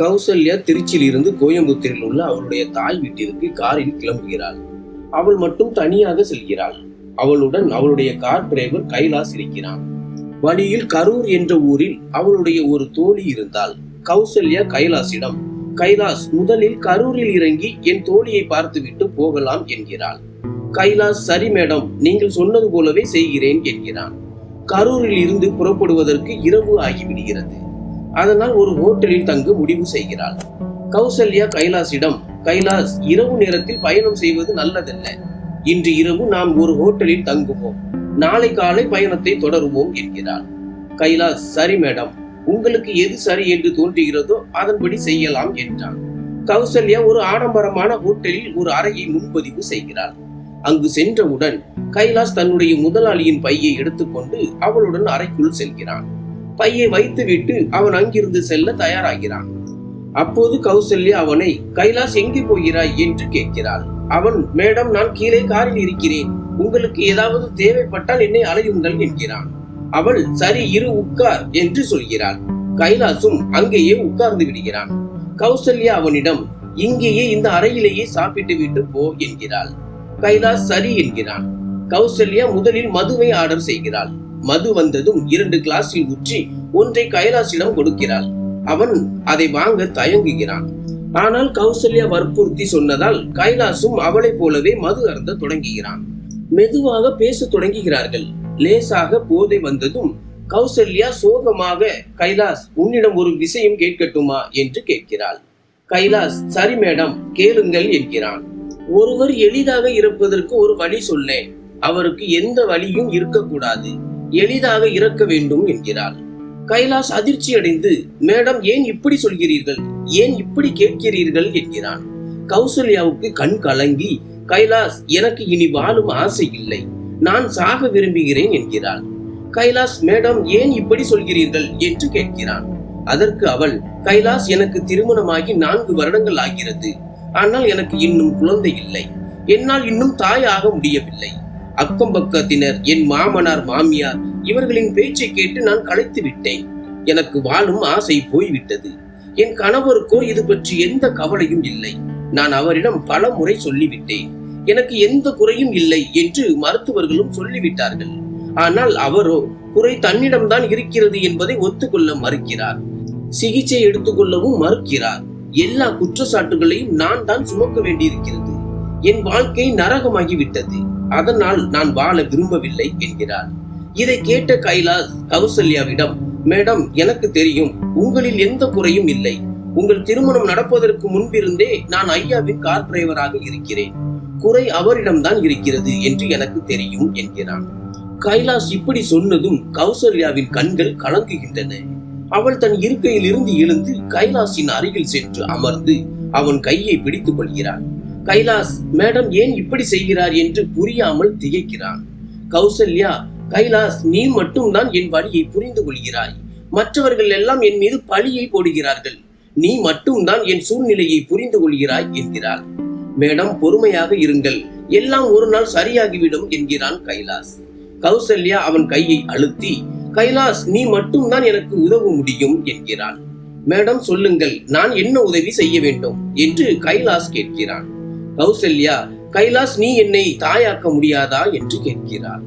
கௌசல்யா திருச்சியில் இருந்து கோயம்புத்தூரில் உள்ள அவளுடைய தாய் வீட்டிற்கு காரில் கிளம்புகிறாள். அவள் மட்டும் தனியாக செல்கிறாள். அவளுடன் அவளுடைய கார் டிரைவர் கைலாஸ் இருக்கிறான். வழியில் கரூர் என்ற ஊரில் அவளுடைய ஒரு தோழி இருந்தாள். கௌசல்யா கைலாசிடம், கைலாஸ், முதலில் கரூரில் இறங்கி என் தோழியை பார்த்துவிட்டு போகலாம் என்கிறாள். கைலாஸ், சரி மேடம், நீங்கள் சொன்னது போலவே செய்கிறேன் என்கிறான். கரூரில் இருந்து புறப்படுவதற்கு இரவு ஆகிவிடுகிறது. அதனால் ஒரு ஹோட்டலில் தங்க முடிவு செய்கிறாள். கௌசல்யா கைலாசிடம், கைலாஸ், இரவு நேரத்தில் பயணம் செய்வது நல்லதல்ல. இன்று இரவு நாம் ஒரு ஹோட்டலில் தங்குவோம், நாளை காலை பயணத்தை தொடருவோம் என்கிறாள். கைலாஸ், சரி மேடம், உங்களுக்கு எது சரி என்று தோன்றுகிறதோ அதன்படி செய்யலாம் என்றான். கௌசல்யா ஒரு ஆடம்பரமான ஹோட்டலில் ஒரு அறையை முன்பதிவு செய்கிறாள். அங்கு சென்றவுடன் கைலாஸ் தன்னுடைய முதலாளியின் பையை எடுத்துக்கொண்டு அவளுடன் அறைக்குள் செல்கிறான். பையை வைத்துவிட்டு அவன் அங்கிருந்து செல்ல தயாராகிறான். அப்போது கௌசல்யா அவனை, கைலாஸ், எங்கே போகிறாய் என்று கேட்கிறாள். அவன், மேடம், நான் கீழே காரில் இருக்கிறேன், உங்களுக்கு ஏதாவது தேவைப்பட்டால் என்னை அழையுங்கள் என்கிறான். அவள், சரி இரு, உட்கார் என்று சொல்கிறாள். கைலாசும் அங்கேயே உட்கார்ந்து விடுகிறான். கௌசல்யா அவனிடம், இங்கேயே இந்த அறையிலேயே சாப்பிட்டு விட்டு போ என்கிறாள். கைலாஸ் சரி என்கிறான். கௌசல்யா முதலில் மதுவை ஆர்டர் செய்கிறாள். மது வந்ததும் 2 கிளாஸில் ஊற்றி ஒன்றை கைலாசிடம் கொடுக்கிறாள். அவன் அதை வாங்க தயங்குகிறான். ஆனால் கௌசல்யா வற்புறுத்தி சொன்னதால் கைலாசும் அவளை போலவே மது அருந்த தொடங்குகிறான். மெதுவாக பேச தொடங்குகிறார்கள். லேசாக போதை வந்ததும் கௌசல்யா சோகமாக, கைலாஸ், உன்னிடம் ஒரு விஷயம் கேட்கட்டுமா என்று கேட்கிறாள். கைலாஸ், சரி மேடம், கேளுங்கள் என்கிறான். ஒருவர் எளிதாக இறப்பதற்கு ஒரு வழி சொல்லேன். அவருக்கு எந்த வழியும் இருக்கக்கூடாது, எளிதாக இறக்க வேண்டும் என்கிறாள். கைலாஸ் அதிர்ச்சி அடைந்து, மேடம், ஏன் இப்படி சொல்கிறீர்கள், ஏன் இப்படி கேட்கிறீர்கள் என்கிறான். கௌசல்யாவுக்கு கண் கலங்கி, கைலாஸ், எனக்கு இனி வாழும் ஆசை இல்லை, நான் சாக விரும்புகிறேன் என்கிறாள். கைலாஸ், மேடம், ஏன் இப்படி சொல்கிறீர்கள் என்று கேட்கிறான். அதற்கு அவள், கைலாஸ், எனக்கு திருமணமாகி 4 வருடங்கள் ஆகிறது. ஆனால் எனக்கு இன்னும் குழந்தை இல்லை. என்னால் இன்னும் தாய் ஆக முடியவில்லை. அக்கம் பக்கத்தினர், என் மாமனார், மாமியார், இவர்களின் பேச்சை கேட்டு நான் களைத்து விட்டேன். எனக்கு வாழும் ஆசை போய்விட்டது. என் கணவருக்கோ இது பற்றி எந்த கவலையும் இல்லை. நான் அவரிடம் பல முறை சொல்லிவிட்டேன். எனக்கு எந்த குறையும் இல்லை என்று மருத்துவர்களும் சொல்லிவிட்டார்கள். ஆனால் அவரோ குறை தன்னிடம்தான் இருக்கிறது என்பதை ஒத்துக்கொள்ள மறுக்கிறார். சிகிச்சை எடுத்துக்கொள்ளவும் மறுக்கிறார். எல்லா குற்றச்சாட்டுகளையும் நான் தான் சுமக்க வேண்டியிருக்கிறது. என் வாழ்க்கை நரகமாகிவிட்டது. அதனால் நான் வாழ விரும்பவில்லை என்கிறார். இதை கேட்ட கைலாஸ் கௌசல்யாவிடம், மேடம், எனக்கு தெரியும், உங்களில் எந்த குறையும் இல்லை. உங்கள் திருமணம் நடப்பதற்கு முன்பிருந்தே நான் ஐயாவின் கார் டிரைவராக இருக்கிறேன். குறை அவரிடம்தான் இருக்கிறது என்று எனக்கு தெரியும் என்கிறான். கைலாஸ் இப்படி சொன்னதும் கௌசல்யாவின் கண்கள் கலங்குகின்றன. அவள் தன் இருக்கையில் இருந்து எழுந்து கைலாசின் அருகில் சென்று அமர்ந்து அவன் கையை பிடித்துக் கொள்கிறான். கைலாஸ், மேடம் ஏன் இப்படி செய்கிறார் என்று புரியாமல் திகைக்கிறான். கௌசல்யா, கைலாஸ், நீ மட்டும்தான் என் வழியை புரிந்து கொள்கிறாய். மற்றவர்கள் எல்லாம் என் மீது பழியை போடுகிறார்கள். நீ மட்டும்தான் என் சூழ்நிலையை புரிந்து கொள்கிறாய் என்கிறாள். மேடம், பொறுமையாக இருங்கள், எல்லாம் ஒரு நாள் சரியாகிவிடும் என்கிறான் கைலாஸ். கௌசல்யா அவன் கையை அழுத்தி, கைலாஸ், நீ மட்டும்தான் எனக்கு உதவ முடியும் என்கிறான். மேடம், சொல்லுங்கள், நான் என்ன உதவி செய்ய வேண்டும் என்று கைலாஸ் கேட்கிறான். கௌசல்யா, கைலாஸ், நீ என்னை தாயாக்க முடியாதா என்று கேட்கிறார்.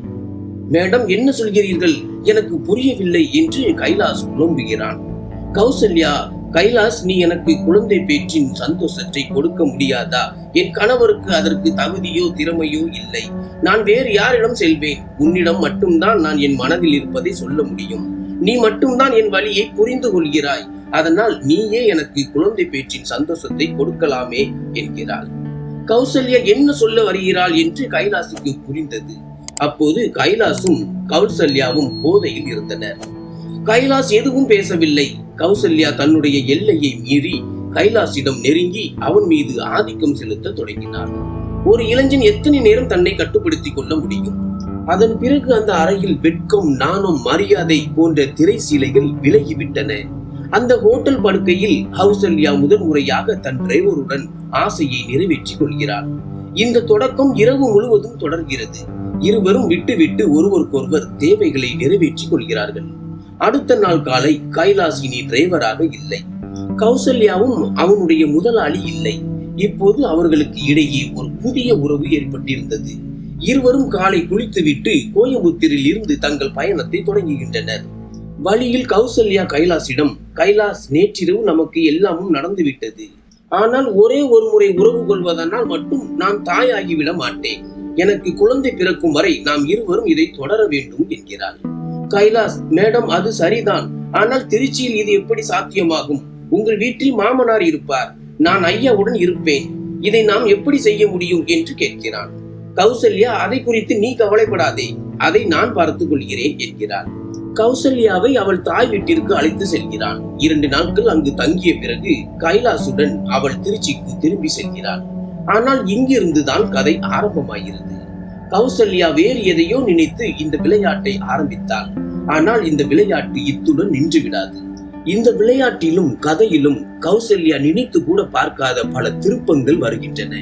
மேடம், என்ன சொல்கிறீர்கள், எனக்கு புரியவில்லை என்று கைலாஸ் புலம்புகிறான். கௌசல்யா, கைலாஸ், நீ எனக்கு குழந்தை பேற்றின் சந்தோஷத்தை கொடுக்க முடியாதா? என் கணவருக்கு அதற்கு தகுதியோ திறமையோ இல்லை. நான் வேறு யாரிடம் செல்வேன்? உன்னிடம் மட்டும்தான் நான் என் மனதில் இருப்பதை சொல்ல முடியும். நீ மட்டும்தான் என் வழியை புரிந்து கொள்கிறாய். அதனால் நீயே எனக்கு குழந்தை பேற்றின் சந்தோஷத்தை கொடுக்கலாமே என்கிறாள். கௌசல்யா என்ன சொல்ல வருகிறாள் என்று கைலாசுக்கு புரிந்தது. அப்போது கைலாசும் கௌசல்யாவும் போதையில் இருந்தனர். கைலாஸ் எதுவும் பேசவில்லை. கௌசல்யா தன்னுடைய எல்லையை மீறி கைலாசிடம் நெருங்கி அவன் மீது ஆதிக்கம் செலுத்த தொடங்கினார். ஒரு இளைஞன் எத்தனை நேரம் தன்னை கட்டுப்படுத்திக் கொள்ள முடியும்? அதன் பிறகு அந்த அறையில் வெட்கம், நாணம், மரியாதை போன்ற திரை சீலைகள் விலகிவிட்டன. அந்த ஹோட்டல் படுக்கையில் கௌசல்யா முதன்முறையாக தன் டிரைவருடன் ஆசையை நிறைவேற்றிக் கொள்கிறார். இந்த தொடக்கம் இரவு முழுவதும் தொடர்கிறது. இருவரும் விட்டு விட்டு ஒருவருக்கொருவர் தேவைகளை நிறைவேற்றிக் கொள்கிறார்கள். அடுத்த நாள் காலை கைலாஸ் இனி டிரைவராக இல்லை. கௌசல்யாவும் அவனுடைய முதலாளி இல்லை. இப்போது அவர்களுக்கு இடையே ஒரு புதிய உறவு ஏற்பட்டிருந்தது. இருவரும் காலை குளித்துவிட்டு கோயம்புத்தூரில் இருந்து தங்கள் பயணத்தை தொடங்குகின்றனர். வழியில் கௌசல்யா கைலாசிடம், கைலாஸ், நேற்றிரவு நமக்கு எல்லாமும் நடந்துவிட்டது. ஆனால் ஒரே ஒரு முறை உறவு கொள்வதனால் மட்டும் நான் தாயாகிவிட மாட்டேன். எனக்கு குழந்தை பிறக்கும் வரை நாம் இருவரும் இதை தொடர வேண்டும் என்கிறாள். கைலாஸ், மேடம், அது சரிதான். ஆனால் திருச்சியில் இது எப்படி சாத்தியமாகும்? உங்கள் வீட்டில் மாமனார் இருப்பார், நான் ஐயாவுடன் இருப்பேன். இதை நாம் எப்படி செய்ய முடியும் என்று கேட்கிறான். கௌசல்யா, அதை குறித்து நீ கவலைப்படாதே, அதை நான் பார்த்துக் கொள்கிறேன் என்கிறாள். கௌசல்யாவை அவள் தாய் வீட்டிற்கு அழைத்து செல்கிறான். 2 நாட்கள் அங்கு தங்கிய பிறகு கைலாசுடன் அவள் திருச்சிக்கு திரும்பி செல்கிறாள். ஆனால் இங்கிருந்துதான் கதை ஆரம்பமாகிறது. கௌசல்யா வேறு எதையோ நினைத்து இந்த விளையாட்டை ஆரம்பித்தாள். ஆனால் இந்த விளையாட்டு இத்துடன் நின்று விடாது. இந்த விளையாட்டிலும் கதையிலும் கௌசல்யா நினைத்து கூட பார்க்காத பல திருப்பங்கள் வருகின்றன.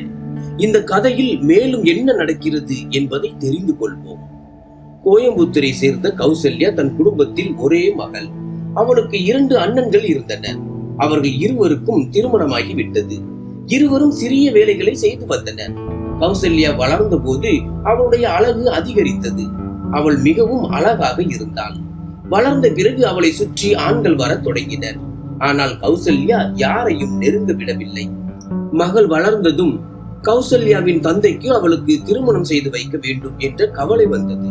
இந்த கதையில் மேலும் என்ன நடக்கிறது என்பதை தெரிந்து கொள்வோம். கோயம்புத்தூரை சேர்ந்த கௌசல்யா தன் குடும்பத்தில் ஒரே மகள். அவளுக்கு 2 அண்ணன்கள் இருந்தனர். அவர்கள் இருவருக்கும் திருமணமாகி விட்டது. இருவரும் சிறிய வேலைகளை செய்து வந்தனர். கௌசல்யா வளர்ந்த போது அவளுடைய அழகு அதிகரித்தது. அவள் மிகவும் அழகாக இருந்தாள். வளர்ந்த பிறகு அவளை சுற்றி ஆண்கள் வர தொடங்கினர். ஆனால் கௌசல்யா யாரையும் நெருங்க விடவில்லை. மகள் வளர்ந்ததும் கௌசல்யாவின் தந்தைக்கு அவளுக்கு திருமணம் செய்து வைக்க வேண்டும் என்ற கவலை வந்தது.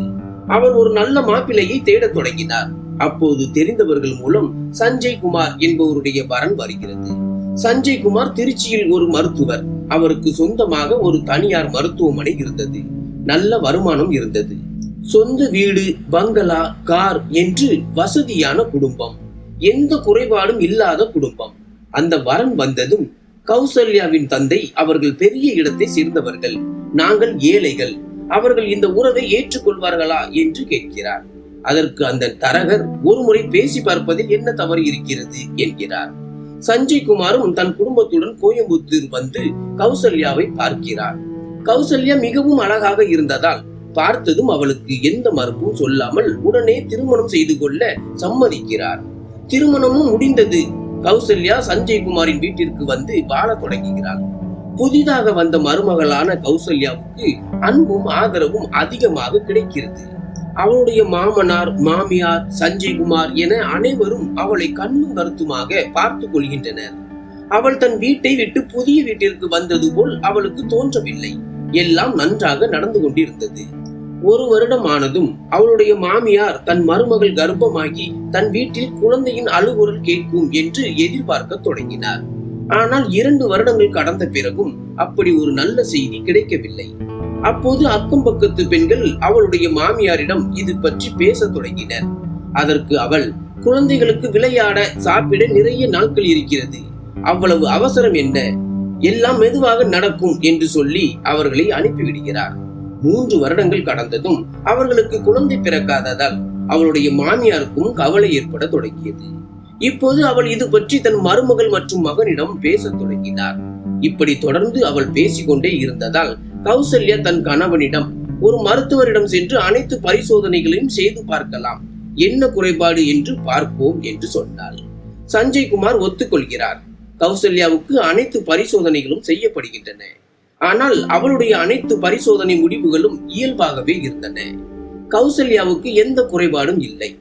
அவர் ஒரு நல்ல மாப்பிள்ளையை தேடத் தொடங்கினார். அப்போது தெரிந்தவர்கள் மூலம் சஞ்சய் குமார் என்பவருடைய வரன் வருகிறது. சஞ்சய் குமார் திருச்சியில் ஒரு மருத்துவர். அவருக்கு சொந்தமாக ஒரு தனியார் மருத்துவமனை இருந்தது. நல்ல வருமானம் இருந்தது. சொந்த வீடு, பங்களா, கார் என்று வசதியான குடும்பம். எந்த குறைபாடும் இல்லாத குடும்பம். அந்த வரன் வந்ததும் கௌசல்யாவின் தந்தை, அவர்கள் பெரிய இடத்தை சேர்ந்தவர்கள், நாங்கள் ஏழைகள், அவர்கள் இந்த உறவை ஏற்றுக்கொள்வார்களா என்று கேட்கிறார். அதற்கு அந்த தரகர், ஒரு முறை பேசி பார்ப்பதில் என்ன தவறு இருக்கிறது என்கிறார். சஞ்சய் குமாரும் தன் குடும்பத்துடன் கோயம்புத்தூர் வந்து கௌசல்யாவை பார்க்கிறார். கௌசல்யா மிகவும் அழகாக இருந்ததால் பார்த்ததும் அவளுக்கு எந்த மறுப்பும் சொல்லாமல் உடனே திருமணம் செய்து கொள்ள சம்மதிக்கிறார். திருமணமும் முடிந்தது. கௌசல்யா சஞ்சய் குமாரின் வீட்டிற்கு வந்து வாழ தொடங்குகிறாள். புதிதாக வந்த மருமகளான கௌசல்யாவுக்கு அன்பும் ஆதரவும் அதிகமாக கிடைக்கிறது. அவளுடைய மாமனார், மாமியார், சஞ்சய் குமார் என அனைவரும் அவளை கண்ணும் கருத்துமாக பார்த்து கொள்கின்றனர். அவள் தன் வீட்டை விட்டு புதிய வீட்டிற்கு வந்தது போல் அவளுக்கு தோன்றவில்லை. எல்லாம் நன்றாக நடந்து கொண்டிருந்தது. 1 வருடம் ஆனதும் அவளுடைய மாமியார் தன் மருமகள் கர்ப்பமாகி தன் வீட்டில் குழந்தையின் அழுகுரல் கேட்கும் என்று எதிர்பார்க்க தொடங்கினார். ஆனால் 2 வருடங்கள் கடந்த பிறகும் அப்படி ஒரு நல்ல செய்தி கிடைக்கவில்லை. அப்போது அக்கம் பக்கத்து பெண்கள் அவளுடைய மாமியாரிடம் இது பற்றி பேச தொடங்கினர். அதற்கு அவள், குழந்தைகளுக்கு விளையாட, சாப்பிட நிறைய நாட்கள் இருக்கிறது, அவ்வளவு அவசரம் என்ன, எல்லாம் மெதுவாக நடக்கும் என்று சொல்லி அவர்களை அனுப்பிவிடுகிறார். 3 வருடங்கள் கடந்ததும் அவர்களுக்கு குழந்தை பிறக்காததால் அவளுடைய மாமியாருக்கும் கவலை ஏற்பட தொடங்கியது. இப்போது அவள் இது பற்றி தன் மருமகள் மற்றும் மகனிடம் பேச தொடங்கினார். இப்படி தொடர்ந்து அவள் பேசிக்கொண்டே இருந்ததால் கௌசல்யா தன் கணவனிடம், ஒரு மருத்துவரிடம் சென்று அனைத்து பரிசோதனைகளையும் செய்து பார்க்கலாம், என்ன குறைபாடு என்று பார்ப்போம் என்று சொன்னாள். சஞ்சய் குமார் ஒத்துக்கொள்கிறார். கௌசல்யாவுக்கு அனைத்து பரிசோதனைகளும் செய்யப்படுகின்றன. ஆனால் அவளுடைய அனைத்து பரிசோதனை முடிவுகளும் இயல்பாகவே இருந்தன. கௌசல்யாவுக்கு எந்த குறைபாடும் இல்லை.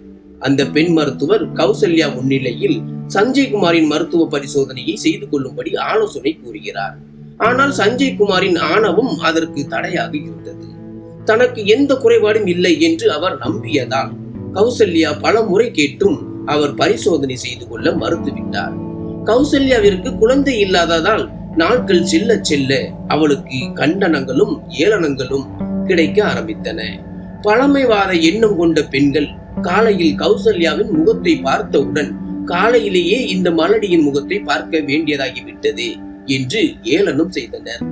அந்த பெண் மருத்துவர் கௌசல்யா முன்னிலையில் சஞ்சய் குமாரின் மருத்துவ பரிசோதனையை செய்து கொள்ளும்படி ஆலோசனை கூறுகிறார். ஆனால் சஞ்சய் குமாரின் ஆணவம் அதற்கு தடையாக இருந்தது. தனக்கு எந்த குறைபாடும் இல்லை என்று அவர் நம்பியதால் கௌசல்யா பல முறை கேட்டும் அவர் பரிசோதனை செய்து கொள்ள மறுத்துவிட்டார். கௌசல்யாவிற்கு குழந்தை இல்லாததால் நாட்கள் செல்ல செல்ல அவளுக்கு கண்டனங்களும் ஏளனங்களும் கிடைக்க ஆரம்பித்தன. பழமைவாத எண்ணம் கொண்ட பெண்கள் காலையில் கௌசல்யாவின் முகத்தை பார்த்தவுடன் காலையிலேயே இந்த மலடியின் முகத்தை பார்க்க வேண்டியதாகிவிட்டது என்று ஏளனம் செய்தனர்.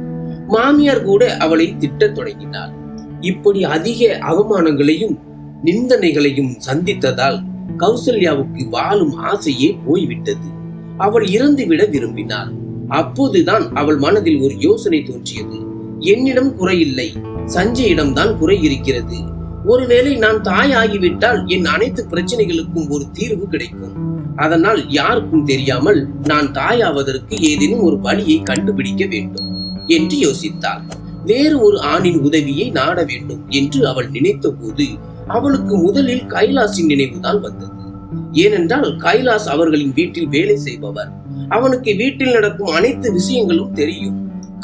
மாமியார் கூட அவளை திட்டத் தொடங்கினார். இப்படி அதிக அவமானங்களையும் நிந்தனைகளையும் சந்தித்ததால் கௌசல்யாவுக்கு வாழும் ஆசையே போய்விட்டது. அவள் இறந்துவிட விரும்பினாள். அப்போதுதான் அவள் மனதில் ஒரு யோசனை தோன்றியது. என்னிடம் குறையில்லை, சஞ்சயிடம் தான் குறை இருக்கிறது. ஒருவேளை நான் தாய் ஆகிவிட்டால் என் அனைத்து பிரச்சனைகளுக்கும் ஒரு தீர்வு கிடைக்கும். அதனால் யாருக்கும் தெரியாமல் நான் தாயாவதற்கு ஏதேனும் ஒரு வழியை கண்டுபிடிக்க வேண்டும் என்று யோசித்தாள். வேறு ஒரு ஆணின் உதவியை நாட வேண்டும் என்று அவள் நினைத்த போது அவளுக்கு முதலில் கைலாசின் நினைவுதான் வந்தது. ஏனென்றால் கைலாஸ் அவர்களின் வீட்டில் வேலை செய்பவர். அவனுக்கு வீட்டில் நடக்கும் அனைத்து விஷயங்களும் தெரியும்.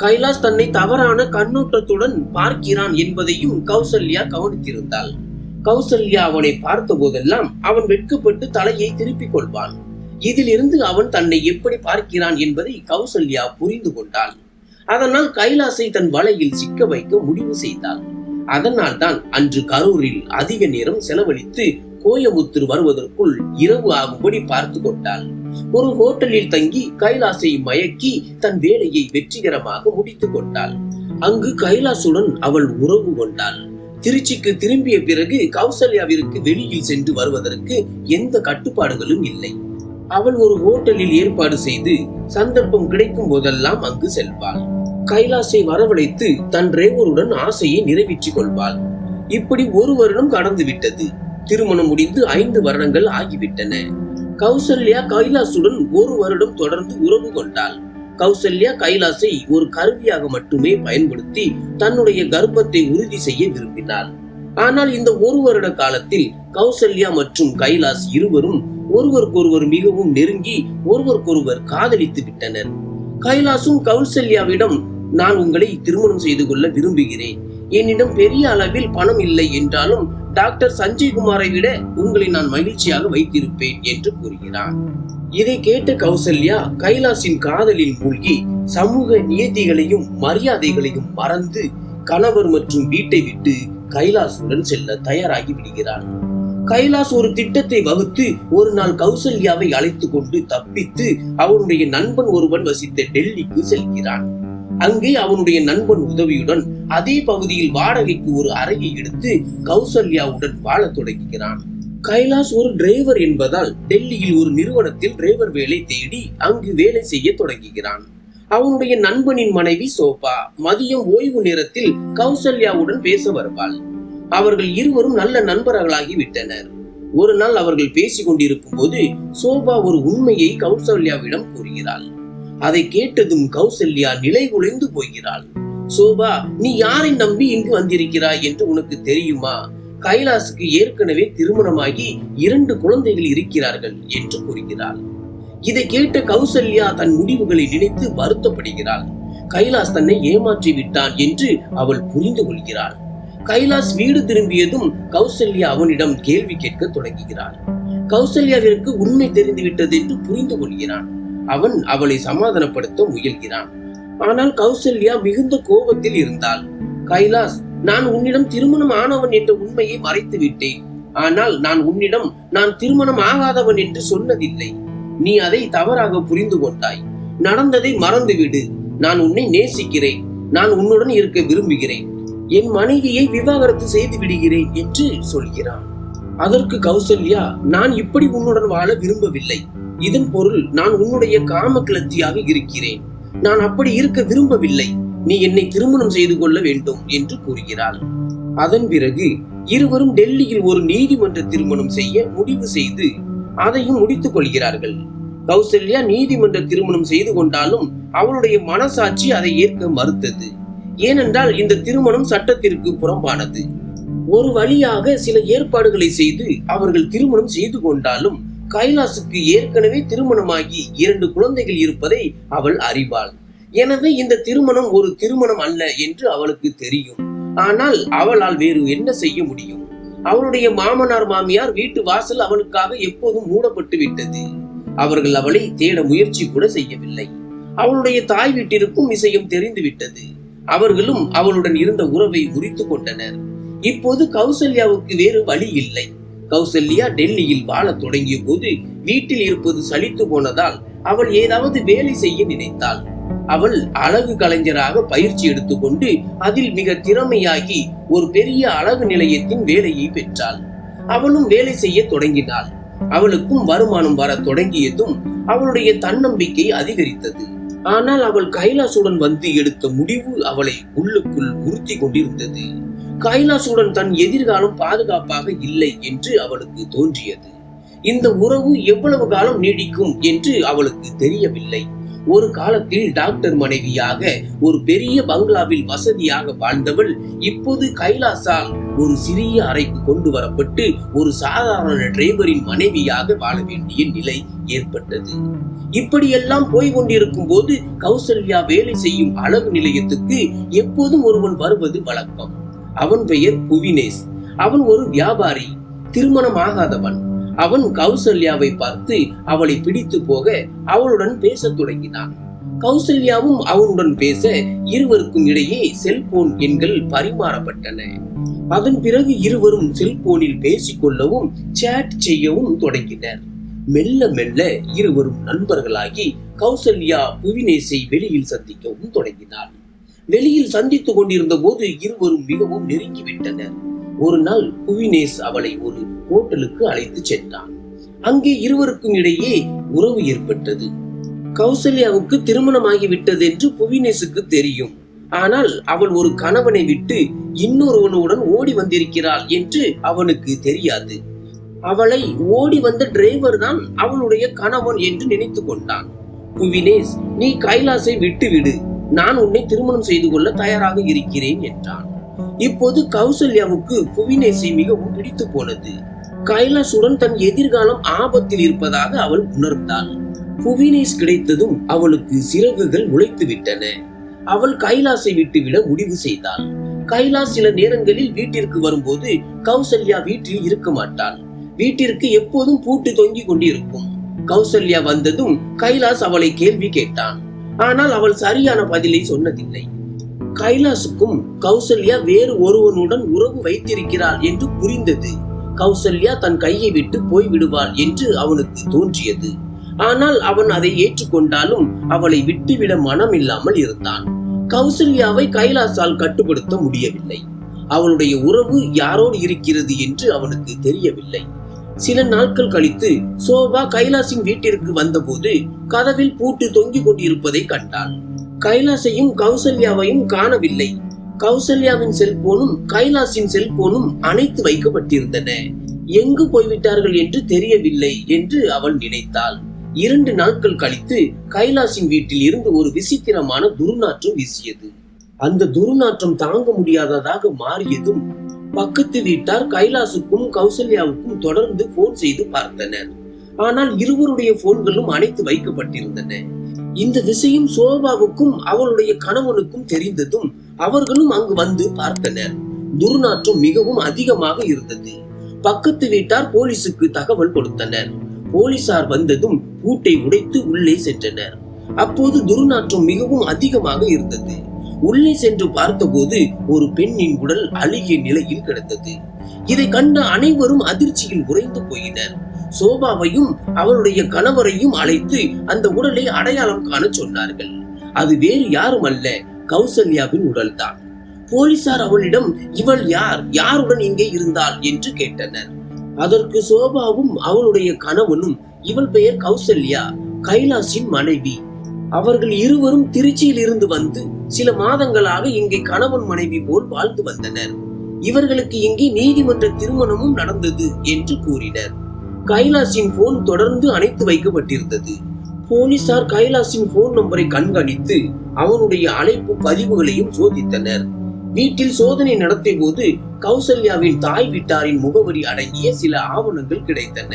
கைலாஸ் தன்னை தவறான கண்ணோட்டத்துடன் பார்க்கிறான் என்பதையும் கௌசல்யா கவனித்திருந்தாள். கௌசல்யா அவனை பார்த்த போதெல்லாம் அவன் வெட்கப்பட்டு தலையை திருப்பிக் கொள்வான். இதிலிருந்து அவன் தன்னை எப்படி பார்க்கிறான் என்பதை கௌசல்யா புரிந்து கொண்டாள். அதனால் கைலாசை தன் வலையில் சிக்க வைக்க முடிவு செய்தாள். அதனால் தான் அன்று கரூரில் அதிக நேரம் செலவழித்து கோயமுத்தூர் வருவதற்குள் இரவு ஆகும்படி பார்த்து கொண்டாள். ஒரு ஹோட்டலில் தங்கி கைலாசை மயக்கி தன் வேலையை வெற்றிகரமாக முடித்துக் கொண்டாள். அங்கு கைலாசுடன் அவள் உறவு கொண்டாள். திருச்சிக்கு திரும்பிய பிறகு கௌசல்யாவிற்கு வெளியில் சென்று வருவதற்கு எந்த கட்டுப்பாடுகளும் இல்லை. அவள் ஒரு ஹோட்டலில் ஏற்பாடு செய்து சந்தர்ப்பம் கிடைக்கும் போதெல்லாம் அங்கு செல்வாள். கைலாசை வரவழைத்து தன் டிரைவருடன் ஆசையை நிறைவேற்றிக் கொள்வாள். இப்படி ஒரு வருடம் கடந்து விட்டது. திருமணம் முடிந்து 5 வருடங்கள் ஆகிவிட்டன. கௌசல்யா கைலாசுடன் ஒரு வருடம் தொடர்ந்து உறவு கொண்டாள். கௌசல்யா கைலாசை ஒரு கருவியாக மட்டுமே பயன்படுத்தி தன்னுடைய கர்ப்பத்தை உறுதி செய்ய விரும்பினாள். ஆனால் இந்த ஒரு வருட காலத்தில் கௌசல்யா மற்றும் கைலாஸ் இருவரும் ஒருவருக்கொருவர் மிகவும் நெருங்கி ஒருவருக்கொருவர் காதலித்து விட்டனர். கைலாசும் கௌசல்யாவிடம், நான் உங்களை திருமணம் செய்து கொள்ள விரும்புகிறேன். என்னிடம் பெரிய அளவில் பணம் இல்லை என்றாலும் டாக்டர் சஞ்சய் குமாரை விட உங்களை நான் மகிழ்ச்சியாக வைத்திருப்பேன் என்று கூறுகிறான். இதை கேட்ட கௌசல்யா கைலாசின் காதலில் மூழ்கி சமூக நியதிகளையும் மரியாதைகளையும் மறந்து கணவர் மற்றும் வீட்டை விட்டு கைலாசுடன் செல்ல தயாராகி விடுகிறார். கைலாஸ் ஒரு திட்டத்தை வகுத்து ஒரு நாள் கௌசல்யாவை அழைத்து கொண்டு தப்பித்து அவனுடைய நண்பன் ஒருவன் வசித்த டெல்லிக்கு செல்கிறான். அங்கே அவனுடைய நண்பன் உதவியுடன் அதே பகுதியில் வாடகைக்கு ஒரு அறையை எடுத்து கௌசல்யாவுடன் வாழ தொடங்குகிறான். கைலாஸ் ஒரு டிரைவர் என்பதால் டெல்லியில் ஒரு நிறுவனத்தில் டிரைவர் வேலை தேடி அங்கு வேலை செய்ய தொடங்குகிறான். அவனுடைய நண்பனின் மனைவி சோபா மதியம் ஓய்வு நேரத்தில் கௌசல்யாவுடன் பேச வருவாள். அவர்கள் இருவரும் நல்ல நண்பர்களாகி விட்டனர். ஒரு நாள் அவர்கள் பேசிக் கொண்டிருக்கும் போது சோபா ஒரு உண்மையை கௌசல்யாவிடம் கூறுகிறாள். அதை கேட்டதும் கௌசல்யா நிலை குலைந்து போகிறாள். சோபா, நீ யாரை நம்பி இங்கு வந்திருக்கிறாய் என்று உனக்கு தெரியுமா? கைலாசுக்கு ஏற்கனவே திருமணமாகி 2 குழந்தைகள் இருக்கிறார்கள் என்று கூறுகிறாள். இதை கேட்ட கௌசல்யா தன் முடிவுகளை நினைத்து வருத்தப்படுகிறாள். கைலாஸ் தன்னை ஏமாற்றி விட்டான் என்று அவள் புரிந்து கொள்கிறாள். கைலாஸ் வீடு திரும்பியதும் கௌசல்யா அவனிடம் கேள்வி கேட்க தொடங்குகிறாள். கௌசல்யாவிற்கு உண்மை தெரிந்துவிட்டது என்று புரிந்து கொள்கிறான். அவன் அவளை சமாதானப்படுத்த முயல்கிறான். ஆனால் கௌசல்யா மிகுந்த கோபத்தில் இருந்தாள். கைலாஸ், நான் உன்னிடம் திருமணம் ஆனவன் என்ற உண்மையை மறைத்து விட்டேன். ஆனால் நான் உன்னிடம் நான் திருமணம் ஆகாதவன் என்று சொன்னதில்லை. நீ அதை தவறாக புரிந்து கொண்டாய். நடந்ததை மறந்துவிடு. நான் உன்னை நேசிக்கிறேன். நான் உன்னுடன் இருக்க விரும்புகிறேன். என் மனைவியை விவாகரத்து செய்து விடுகிறேன் என்று சொல்கிறான். அதற்கு கௌசல்யா, நான் இப்படி உன்னுடன் வாழ விரும்பவில்லை. இதன் பொருள் நான் உன்னுடைய காம கிளர்ச்சியாக இருக்கிறேன். நான் அப்படி இருக்க விரும்பவில்லை. நீ என்னை திருமணம் செய்து கொள்ள வேண்டும் என்று கூறுகிறாள். அதன் பிறகு இருவரும் டெல்லியில் ஒரு நீதிமன்ற திருமணம் செய்ய முடிவு செய்து அதையும் முடித்துக் கொள்கிறார்கள். கௌசல்யா நீதிமன்ற திருமணம் செய்து கொண்டாலும் அவளுடைய மனசாட்சி அதை ஏற்க மறுத்தது. ஏனென்றால் இந்த திருமணம் சட்டத்திற்கு புறம்பானது. ஒரு வழியாக சில ஏற்பாடுகளை செய்து அவர்கள் திருமணம் செய்து கொண்டாலும் கைலாசுக்கு ஏற்கனவே திருமணமாகி 2 குழந்தைகள் இருப்பதை அவள் அறிவாள். எனவே இந்த திருமணம் ஒரு திருமணம் அல்ல என்று அவளுக்கு தெரியும். ஆனால் அவளால் வேறு என்ன செய்ய முடியும்? அவளுடைய மாமனார் மாமியார் வீட்டு வாசல் அவளுக்காக எப்போதும் மூடப்பட்டு விட்டது. அவர்கள் அவளை தேட முயற்சி கூட செய்யவில்லை. அவளுடைய தாய் வீட்டிற்கும் விஷயம் தெரிந்து விட்டது. அவர்களும் அவளுடன் இருந்த உறவை முறித்து கொண்டனர். இப்போது கௌசல்யாவுக்கு வேறு வழி இல்லை. கௌசல்யா டெல்லியில் வாழ தொடங்கிய போது வீட்டில் இருப்பது சலித்து போனதால் அவள் ஏதாவது வேலை செய்ய நினைத்தாள். அவள் அழகு கலைஞராக பயிற்சி எடுத்துக்கொண்டு அதில் மிக திறமையாகி ஒரு பெரிய அழகு நிலையத்தின் வேலையை பெற்றாள். அவளும் வேலை செய்ய தொடங்கினாள். அவளுக்கும் வருமானம் வர தொடங்கியதும் அவளுடைய தன்னம்பிக்கை அதிகரித்தது. ஆனால் அவள் கைலாசுடன் வந்து எடுத்த முடிவு அவளை உள்ளுக்குள் உறுத்தி கொண்டிருந்தது. கைலாசுடன் தன் எதிர்காலம் பாதுகாப்பாக இல்லை என்று அவளுக்கு தோன்றியது. இந்த உறவு எவ்வளவு காலம் நீடிக்கும் என்று அவளுக்கு தெரியவில்லை. ஒரு காலத்தில் டாக்டர் மனைவியாக ஒரு பெரிய பங்களாவில் வசதியாக வாழ்ந்தவள் இப்போது கைலாசால் ஒரு சிறிய அறைக்கு கொண்டு வரப்பட்டு ஒரு சாதாரண டிரைவரின் மனைவியாக வாழ வேண்டிய நிலை ஏற்பட்டது. இப்படியெல்லாம் போய்கொண்டிருக்கும் போது கௌசல்யா வேலை செய்யும் அழகு நிலையத்துக்கு எப்போதும் ஒருவன் வருவது வழக்கம். அவன் பெயர் புவினேஷ். அவன் ஒரு வியாபாரி, திருமணமாகாதவன். அவன் கௌசல்யாவை பார்த்து அவளை பிடித்து போக அவளுடன் பேச தொடங்கினான். கௌசல்யாவும் அவனுடன் பேச இருவருக்கும் இடையே செல்போன் எண்கள் பரிமாறப்பட்டன. அதன் பிறகு இருவரும் செல்போனில் பேசிக்கொள்ளவும் சேட் செய்யவும் தொடங்கினர். மெல்ல மெல்ல இருவரும் நண்பர்களாகி கௌசல்யா புவினேஷை வெளியில் சந்திக்கவும் தொடங்கினார். வெளியில் சந்தித்துக் கொண்டிருந்த போது இருவரும் மிகவும் நெருங்கிவிட்டனர். ஒரு நாள் புவினேஷ் அவளை ஒரு ஹோட்டலுக்கு அழைத்து சென்றான். அங்கே இருவருக்கும் இடையே உறவு ஏற்பட்டது. கௌசல்யாவுக்கு திருமணமாகிவிட்டது என்று புவினேஷுக்கு தெரியும். ஆனால் அவள் ஒரு கணவனை விட்டு இன்னொருவனுடன் ஓடி வந்திருக்கிறாள் என்று அவனுக்கு தெரியாது. அவளை ஓடி வந்த டிரைவர் தான் அவளுடைய கணவன் என்று நினைத்து கொண்டான். புவினேஷ், நீ கைலாசை விட்டுவிடு, நான் உன்னை திருமணம் செய்து கொள்ள தயாராக இருக்கிறேன் என்றான். இப்போது கௌசல்யாவுக்கு புவினேஷை மிகவும் பிடித்து போனது. கைலாசுடன் தன் எதிர்காலம் ஆபத்தில் இருப்பதாக அவள் உணர்ந்தாள். புவினேஷ் கிடைத்ததும் அவளுக்கு சிறகுகள் முளைத்து விட்டன. அவள் கைலாசை விட்டுவிட முடிவு செய்தாள். கைலாஸ் சில நேரங்களில் வீட்டிற்கு வரும்போது கௌசல்யா வீட்டில் இருக்க மாட்டாள். வீட்டிற்கு எப்போதும் பூட்டு தொங்கிக் கொண்டிருக்கும். கௌசல்யா வந்ததும் கைலாஸ் அவளை கேள்வி கேட்டான். ஆனால் அவள் சரியான பதிலை சொன்னதில்லை. கைலாசுக்கும் கௌசல்யா வேறு ஒருவனுடன் உறவு வைத்திருக்கிறாள் என்று புரிந்தது. கௌசல்யா தன் கையை விட்டு போய் விடுவாள் என்று அவனுக்கு தோன்றியது. ஆனால் அவன் அதை ஏற்றுக்கொண்டாலும் அவளை விட்டுவிட மனம் இல்லாமல் இருந்தான். கௌசல்யாவை கைலாசால் கட்டுப்படுத்த முடியவில்லை. அவளுடைய உறவு யாரோடு இருக்கிறது என்று அவனுக்கு தெரியவில்லை. சில நாட்கள் கழித்து சோபா கைலாசின் வீட்டிற்கு வந்தபோது கதவில் பூட்டு தொங்கிக் கொண்டிருப்பதை கண்டாள். கைலாசையும் கௌசல்யாவையும் காணவில்லை. கௌசல்யாவின் செல்போனும் கைலாசின் செல்போனும் அணைத்து வைக்கப்பட்டிருந்தன. எங்கு போய்விட்டார்கள் என்று தெரியவில்லை என்று அவள் நினைத்தாள். 2 நாட்கள் கழித்து கைலாசின் வீட்டில் இருந்து ஒரு விசித்திரமான துர்நாற்றம் வீசியது. அந்த துர்நாற்றம் தாங்க முடியாததாக மாறியதும் பக்கத்து வீட்டார் கைலாசுக்கும் கௌசல்யாவுக்கும் தொடர்ந்து போன் செய்து பார்த்தனர். ஆனால் இருவருடைய போன்களும் அணைத்து வைக்கப்பட்டிருந்தன. இந்த விஷயம் சோபாவுக்கும் அவளுடைய கணவனுக்கும் தெரிந்ததும் அவர்களும் அங்கு வந்து பார்த்தனர். துர்நாற்றம் மிகவும் அதிகமாக இருந்தது. பக்கத்து வீட்டார் போலீசுக்கு தகவல் கொடுத்தனர். போலீசார் வந்ததும் பூட்டை உடைத்து உள்ளே சென்றனர். அப்போது துர்நாற்றம் மிகவும் அதிகமாக இருந்தது. உள்ளே சென்று பார்த்தபோது ஒரு பெண்ணின் உடல் அழுகிய நிலையில் கிடந்தது. இதை கண்ட அனைவரும் அதிர்ச்சியில் உறைந்து போயினர். சோபாவையும் அவளுடைய கணவரையும் அழைத்து அந்த உடலை அடையாளம் காண சொன்னார்கள். அது வேறு யாரும் அல்ல, கௌசல்யாவின் உடல்தான். போலீசார் அவளிடம் இவள் யார், யாருடன் இங்கே இருந்தாள் என்று கேட்டனர். அதற்கு சோபாவும் அவளுடைய கணவனும் இவள் பெயர் கௌசல்யா, கைலாசின் மனைவி. அவர்கள் இருவரும் திருச்சியில் இருந்து வந்து சில மாதங்களாக இங்கே கணவன் மனைவி போல் வாழ்ந்து வந்தனர். இவர்களுக்கு இங்கே நீதிமன்ற திருமணமும் நடந்தது என்று கூறினர். கைலாசின் போன் தொடர்ந்து அணைத்து வைக்கப்பட்டிருந்தது. போலீசார் கைலாசின் போன் நம்பரை கண்காணித்து அவனுடைய அழைப்பு பதிவுகளையும் சோதித்தனர். வீட்டில் சோதனை நடத்திய போது கௌசல்யாவின் தாய் வீட்டாரின் முகவரி அடங்கிய சில ஆவணங்கள் கிடைத்தன.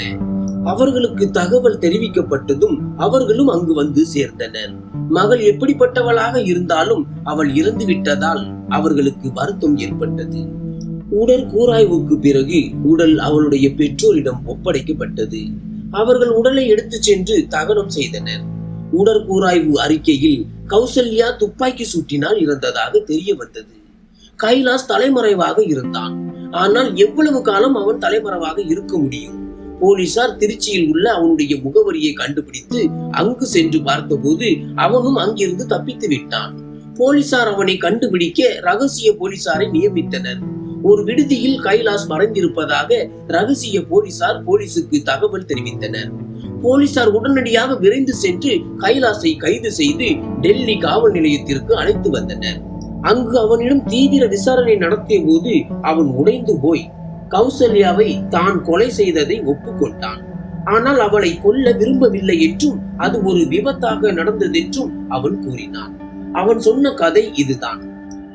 அவர்களுக்கு தகவல் தெரிவிக்கப்பட்டதும் அவர்களும் அங்கு வந்து சேர்ந்தனர். மகள் எப்படிப்பட்டவளாக இருந்தாலும் அவள் இறந்து விட்டதால் அவர்களுக்கு வருத்தம் ஏற்பட்டது. உடற்கூராய்வுக்கு பிறகு உடல் அவளுடைய பெற்றோரிடம் ஒப்படைக்கப்பட்டது. அவர்கள் உடலை எடுத்து சென்று தகனம் செய்தனர். உடற்கூராய்வு அறிக்கையில் கௌசல்யா துப்பாக்கி சூட்டினால் இறந்ததாக தெரிய வந்தது. கைலாஸ் தலைமறைவாக இருந்தான். ஆனால் எவ்வளவு காலம் அவன் தலைமறைவாக இருக்க முடியும்? போலீசார் திருச்சியில் உள்ள அவனுடைய முகவரியை கண்டுபிடித்து அங்கு சென்று பார்த்தபோது அவனும் அங்கிருந்து தப்பித்து விட்டான். போலீசார் அவனை கண்டுபிடிக்க ரகசிய போலீசாரை நியமித்தனர். ஒரு விடுதியில் கைலாஸ் மறைந்திருப்பதாக ரகசிய போலீசார் போலீசுக்கு தகவல் தெரிவித்தனர். போலீசார் உடனடியாக விரைந்து சென்று கைலாசை கைது செய்து டெல்லி காவல் நிலையத்திற்கு அழைத்து வந்தனர். அங்கு அவனிடம் தீவிர விசாரணை நடத்திய போது அவன் உடைந்து போய் கௌசல்யாவை தான் கொலை செய்ததை ஒப்புக்கொண்டான். ஆனால் அவளை கொல்ல விரும்பவில்லை என்றும் அது ஒரு விபத்தாக நடந்ததென்றும் அவன் கூறினான். அவன் சொன்ன கதை இதுதான்.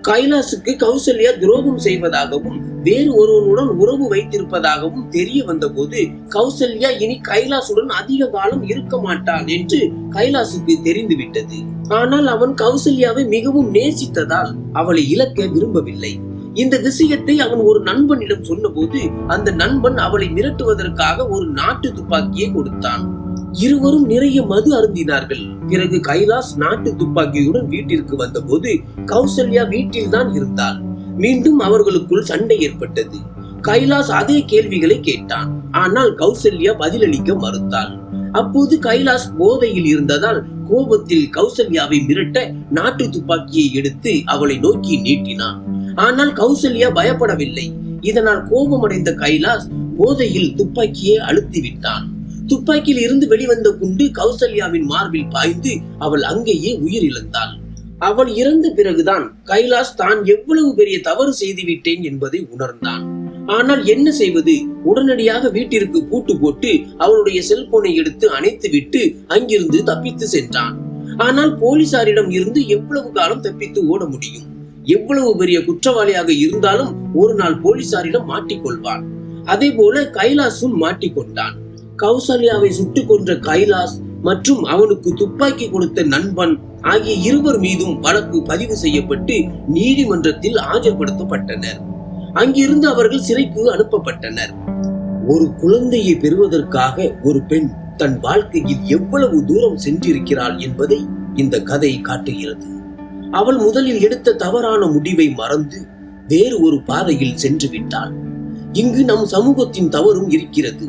கைலாசுக்கு கௌசல்யா துரோகம் செய்வதாகவும் வேறு ஒருவனுடன் உறவு வைத்திருப்பதாகவும் தெரிய வந்தபோது கௌசல்யா இனி கைலாசுடன் அதிக காலம் இருக்க மாட்டாள் என்று கைலாசுக்கு தெரிந்துவிட்டது. ஆனால் அவன் கௌசல்யாவை மிகவும் நேசித்ததால் அவளை இழக்க விரும்பவில்லை. இந்த விஷயத்தை அவன் ஒரு நண்பனிடம் சொன்னபோது அந்த நண்பன் அவளை மிரட்டுவதற்காக ஒரு நாட்டு துப்பாக்கியை கொடுத்தான். இருவரும் நிறைய மது அருந்தினார்கள். பிறகு கைலாஸ் நாட்டு துப்பாக்கியுடன் வீட்டிற்கு வந்தபோது கௌசல்யா வீட்டில் தான் இருந்தாள். மீண்டும் அவர்களுக்குள் சண்டை ஏற்பட்டது. கைலாஸ் அதே கேள்விகளை கேட்டான். ஆனால் கௌசல்யா பதிலளிக்க மறுத்தாள். அப்போது கைலாஸ் போதையில் இருந்ததால் கோபத்தில் கௌசல்யாவை மிரட்ட நாட்டு துப்பாக்கியை எடுத்து அவளை நோக்கி நீட்டினான். ஆனால் கௌசல்யா பயப்படவில்லை. இதனால் கோபமடைந்த கைலாஸ் போதையில் துப்பாக்கியை அழுத்தி விட்டான். துப்பாக்கியில் இருந்து வெளிவந்த குண்டு கௌசல்யாவின் மார்பில் பாய்ந்து அவள் அங்கேயே உயிரிழந்தாள். அவள் இறந்த பிறகுதான் கைலாஸ் தான் எவ்வளவு பெரிய தவறு செய்துவிட்டேன் என்பதை உணர்ந்தான். ஆனால் என்ன செய்வது? உடனடியாக வீட்டிற்கு பூட்டு போட்டு அவளுடைய செல்போனை எடுத்து அணைத்து விட்டு அங்கிருந்து தப்பித்து சென்றான். ஆனால் போலீசாரிடம் இருந்து எவ்வளவு காலம் தப்பித்து ஓட முடியும்? எவ்வளவு பெரிய குற்றவாளியாக இருந்தாலும் ஒரு நாள் போலீசாரிடம் மாட்டிக்கொள்வான். அதே போல கைலாசும் மாட்டிக்கொண்டான். கௌசல்யாவை சுட்டுக் கொன்ற கைலாஸ் மற்றும் அவனுக்கு துப்பாக்கி கொடுத்த நண்பன் ஆகிய இருவர் மீதும் வழக்கு பதிவு செய்யப்பட்டு நீதிமன்றத்தில் ஆஜர்படுத்தப்பட்டனர். அங்கிருந்து அவர்கள் சிறைக்கு அனுப்பப்பட்டனர். ஒரு குழந்தையை பெறுவதற்காக ஒரு பெண் தன் வாழ்க்கையில் எவ்வளவு தூரம் சென்றிருக்கிறாள் என்பதை இந்த கதை காட்டுகிறது. அவள் முதலில் எடுத்த தவறான முடிவை மறந்து வேறு ஒரு பாதையில் சென்று விட்டாள். இங்கு நம் சமூகத்தின் தவறும் இருக்கிறது.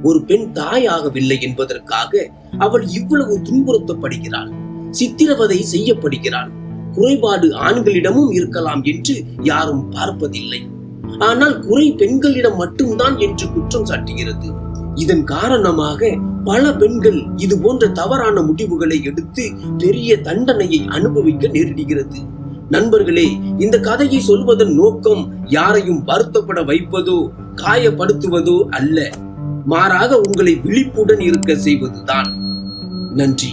ஒரு பெண் தாயாகவில்லை என்பதற்காக அவள் இவ்வளவு துன்புறுத்தப்படுகிறாள், சித்திரவதை செய்யப்படுகிறாள். குறைபாடு ஆண்களிடமும் இருக்கலாம் என்று யாரும் பார்ப்பதில்லை. ஆனால் குறை பெண்களிடம் மட்டும்தான் என்று குற்றம் சாட்டுகிறது. இதன் காரணமாக பல பெண்கள் இது போன்ற தவறான முடிவுகளை எடுத்து பெரிய தண்டனையை அனுபவிக்க நேரிடுகிறது. நண்பர்களே, இந்த கதையை சொல்வதன் நோக்கம் யாரையும் வருத்தப்பட வைப்பதோ காயப்படுத்துவதோ அல்ல, மாறாக உங்களை விழிப்புடன் இருக்க செய்வதுதான். நன்றி.